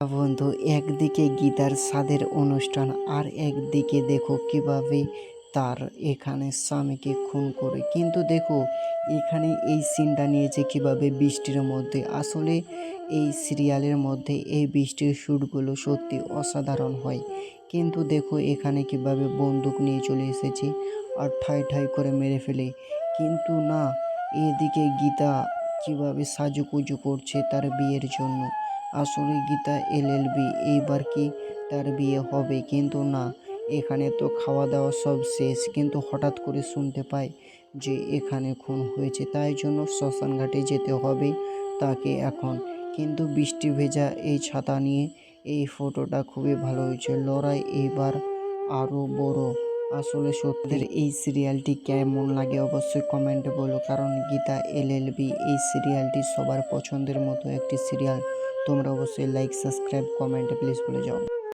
বন্ধু, একদিকে গীতার স্বাদের অনুষ্ঠান আর একদিকে দেখো কিভাবে তার এখানে স্বামীকে খুন করে। কিন্তু দেখো এখানে এই সিনটা নিয়েছে কিভাবে বৃষ্টির মধ্যে। আসলে এই সিরিয়ালের মধ্যে এই বৃষ্টির শ্যুটগুলো সত্যি অসাধারণ হয়। কিন্তু দেখো এখানে কিভাবে বন্দুক নিয়ে চলে এসেছে আর ঠাই ঠাই করে মেরে ফেলে। কিন্তু না, এদিকে গীতা কিভাবে সাজুগুজু করছে তার বিয়ের জন্য। আসলে গীতা এলএলবি, এইবার কি তার বিয়ে হবে? কিন্তু না, এখানে তো খাওয়া দাওয়া সব শেষ, কিন্তু হঠাৎ করে শুনতে পায় যে এখানে খুন হয়েছে, তাই জন্য শ্মশান ঘাটে যেতে হবে তাকে এখন। কিন্তু বৃষ্টি ভেজা এই ছাতা নিয়ে এই ফটোটা খুবই ভালো হয়েছে। লড়াই এইবার আরও বড়। আসলে সত্যি এই সিরিয়ালটি কেমন লাগে অবশ্যই কমেন্টে বলো, কারণ গীতা এলএলবি এই সিরিয়ালটি সবার পছন্দের মতো একটি সিরিয়াল। তোমরা অবশ্যই লাইক, সাবস্ক্রাইব, কমেন্টে প্লিজ বলে যাও।